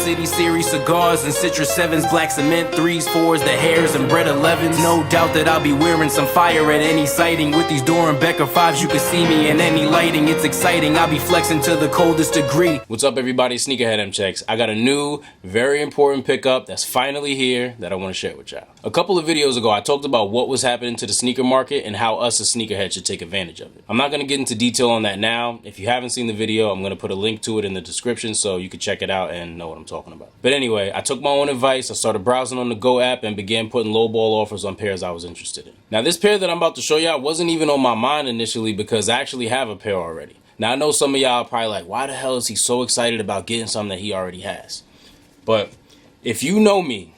City series cigars and Citrus 7s, black cement 3s, 4s, the hairs and bread 11s. No doubt that I'll be wearing some fire at any sighting. With these Doran Becker 5s, you can see me in any lighting. It's exciting, I'll be flexing to the coldest degree. What's up, everybody? Sneakerhead M-Checks. I got a new, very important pickup that's finally here that I want to share with y'all. A couple of videos ago, I talked about what was happening to the sneaker market and how us as sneakerheads should take advantage of it. I'm not going to get into detail on that now. If you haven't seen the video, I'm going to put a link to it in the description so you can check it out and know what I'm talking about. But anyway, I took my own advice. I started browsing on the Go app and began putting lowball offers on pairs I was interested in. Now, this pair that I'm about to show y'all wasn't even on my mind initially because I actually have a pair already. Now, I know some of y'all are probably like, why the hell is he so excited about getting something that he already has? But if you know me,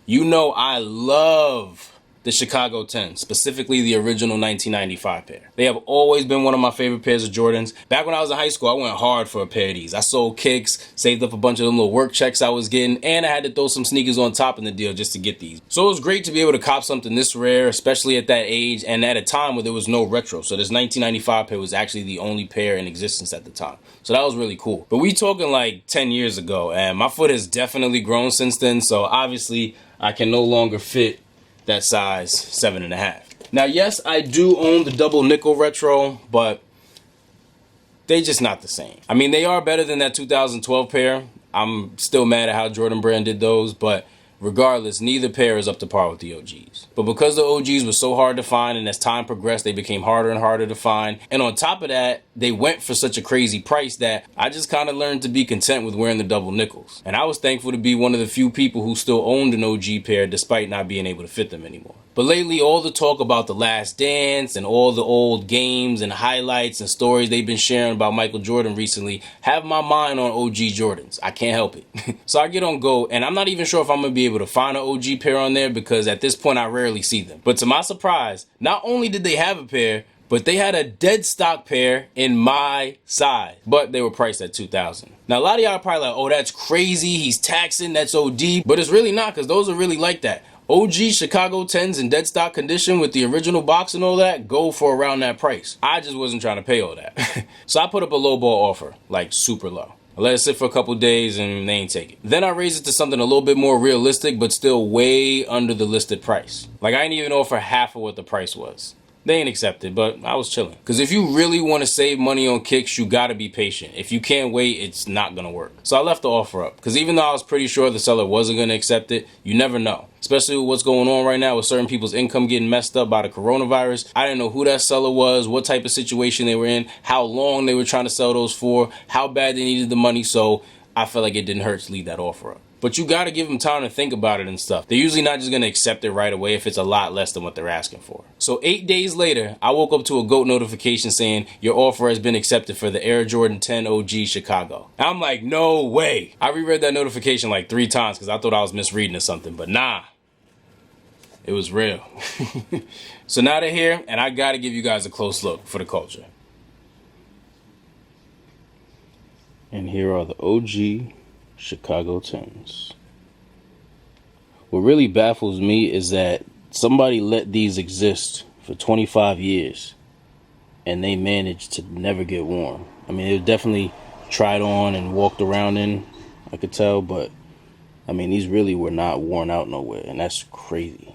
you know I love the Chicago 10, specifically the original 1995 pair. They have always been one of my favorite pairs of Jordans. Back when I was in high school, I went hard for a pair of these. I sold kicks, saved up a bunch of them little work checks I was getting, and I had to throw some sneakers on top in the deal just to get these. So it was great to be able to cop something this rare, especially at that age and at a time where there was no retro. So this 1995 pair was actually the only pair in existence at the time. So that was really cool. But we talking like 10 years ago, and my foot has definitely grown since then. So obviously I can no longer fit that size 7.5. Now, yes, I do own the double nickel retro, but they just not the same. I mean, they are better than that 2012 pair. I'm still mad at how Jordan Brand did those, but regardless, neither pair is up to par with the OGs. But because the OGs were so hard to find, and as time progressed, they became harder and harder to find. And on top of that, they went for such a crazy price that I just kind of learned to be content with wearing the double nickels. And I was thankful to be one of the few people who still owned an OG pair despite not being able to fit them anymore. But lately, all the talk about The Last Dance and all the old games and highlights and stories they've been sharing about Michael Jordan recently have my mind on OG Jordans. I can't help it. So I get on Go, and I'm not even sure if I'm going to be able to find an OG pair on there because at this point I rarely see them. But to my surprise, not only did they have a pair, but they had a dead stock pair in my size, but they were priced at $2,000. Now, a lot of y'all are probably like, oh, that's crazy, he's taxing, that's OD. But it's really not, because those are really like that. OG Chicago 10s in dead stock condition with the original box and all that go for around that price. I just wasn't trying to pay all that. So I put up a lowball offer, like super low. I let it sit for a couple days and they ain't take it. Then I raised it to something a little bit more realistic, but still way under the listed price. Like I ain't even offer half of what the price was. They ain't accepted, but I was chilling. Because if you really want to save money on kicks, you got to be patient. If you can't wait, it's not going to work. So I left the offer up. Because even though I was pretty sure the seller wasn't going to accept it, you never know. Especially with what's going on right now with certain people's income getting messed up by the coronavirus. I didn't know who that seller was, what type of situation they were in, how long they were trying to sell those for, how bad they needed the money. So I felt like it didn't hurt to leave that offer up. But you got to give them time to think about it and stuff. They're usually not just going to accept it right away if it's a lot less than what they're asking for. So 8 days later, I woke up to a GOAT notification saying, your offer has been accepted for the Air Jordan 10 OG Chicago. I'm like, no way. I reread that notification like 3 times because I thought I was misreading or something, but nah. It was real. So now they're here, and I got to give you guys a close look for the culture. And here are the OG Chicago 10s. What really baffles me is that somebody let these exist for 25 years and they managed to never get worn. I mean, they were definitely tried on and walked around in, I could tell, but I mean, these really were not worn out nowhere, and that's crazy.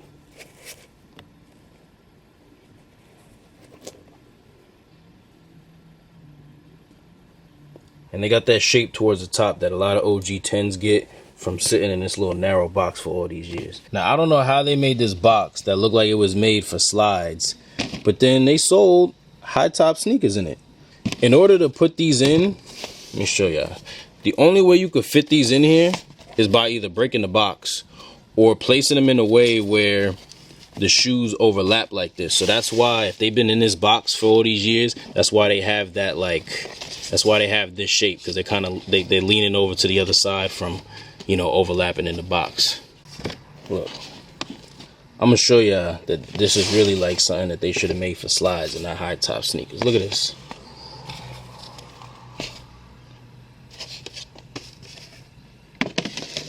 And they got that shape towards the top that a lot of OG 10s get from sitting in this little narrow box for all these years. Now, I don't know how they made this box that looked like it was made for slides, but then they sold high top sneakers in it. In order to put these in, let me show y'all. The only way you could fit these in here is by either breaking the box or placing them in a way where the shoes overlap like this. So that's why if they've been in this box for all these years, that's why they have that, like, that's why they have this shape, because they're kind of they're leaning over to the other side from, you know, overlapping in the box. Look, I'm gonna show y'all that this is really like something that they should have made for slides and not high top sneakers. Look at this.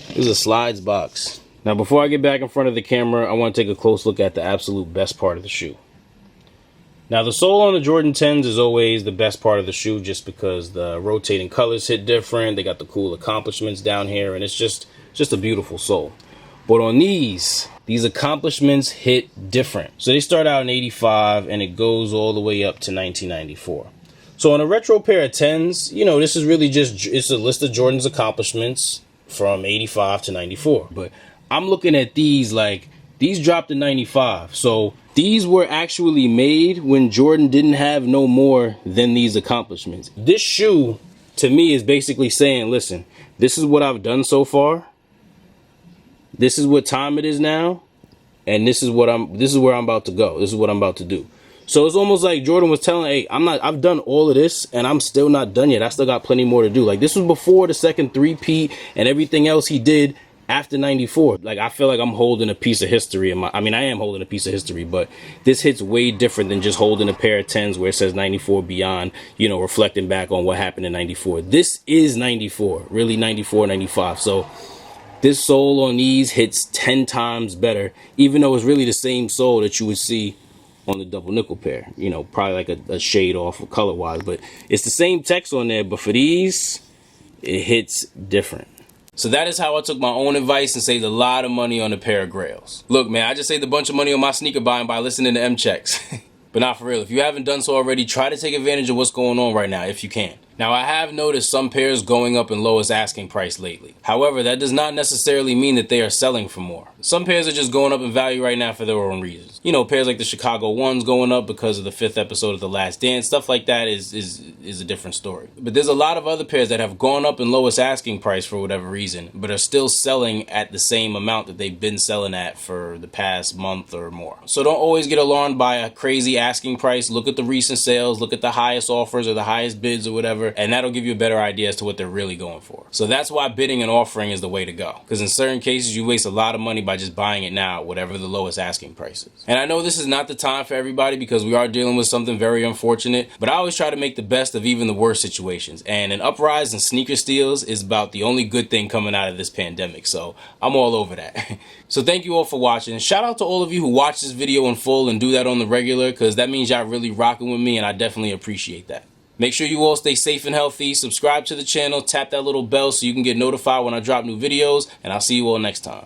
This is a slides box. Now, before I get back in front of the camera, I want to take a close look at the absolute best part of the shoe. Now the sole on the Jordan 10s is always the best part of the shoe, just because the rotating colors hit different. They got the cool accomplishments down here, and it's just a beautiful sole. But on these accomplishments hit different. So they start out in 85 and it goes all the way up to 1994. So on a retro pair of 10s, you know, this is really just, it's a list of Jordan's accomplishments from 85 to 94. But I'm looking at these like, these dropped in 95. So these were actually made when Jordan didn't have no more than these accomplishments. This shoe, to me, is basically saying, listen, this is what I've done so far. This is what time it is now, and this is where I'm about to go. This is what I'm about to do. So it's almost like Jordan was telling, hey, I've done all of this and I'm still not done yet. I still got plenty more to do. Like, this was before the second three-peat and everything else he did after 94. Like, I feel like I'm holding a piece of history in I am holding a piece of history, but this hits way different than just holding a pair of 10s where it says 94 beyond, you know, reflecting back on what happened in 94. This is 94, really 94, 95. So this sole on these hits 10 times better, even though it's really the same sole that you would see on the double nickel pair. You know, probably like a shade off color wise, but it's the same text on there. But for these, it hits different. So that is how I took my own advice and saved a lot of money on a pair of Grails. Look, man, I just saved a bunch of money on my sneaker buying by listening to M-Checks. But not for real. If you haven't done so already, try to take advantage of what's going on right now if you can. Now, I have noticed some pairs going up in lowest asking price lately. However, that does not necessarily mean that they are selling for more. Some pairs are just going up in value right now for their own reasons. You know, pairs like the Chicago 1s going up because of the 5th episode of The Last Dance. Stuff like that is a different story. But there's a lot of other pairs that have gone up in lowest asking price for whatever reason, but are still selling at the same amount that they've been selling at for the past month or more. So don't always get alarmed by a crazy asking price. Look at the recent sales, look at the highest offers or the highest bids or whatever, and that'll give you a better idea as to what they're really going for. So that's why bidding and offering is the way to go. Because in certain cases, you waste a lot of money by just buying it now, whatever the lowest asking price is. And I know this is not the time for everybody because we are dealing with something very unfortunate, but I always try to make the best of even the worst situations. And an uprise in sneaker steals is about the only good thing coming out of this pandemic. So I'm all over that. So thank you all for watching. Shout out to all of you who watch this video in full and do that on the regular, because that means y'all really rocking with me, and I definitely appreciate that. Make sure you all stay safe and healthy. Subscribe to the channel, tap that little bell so you can get notified when I drop new videos, and I'll see you all next time.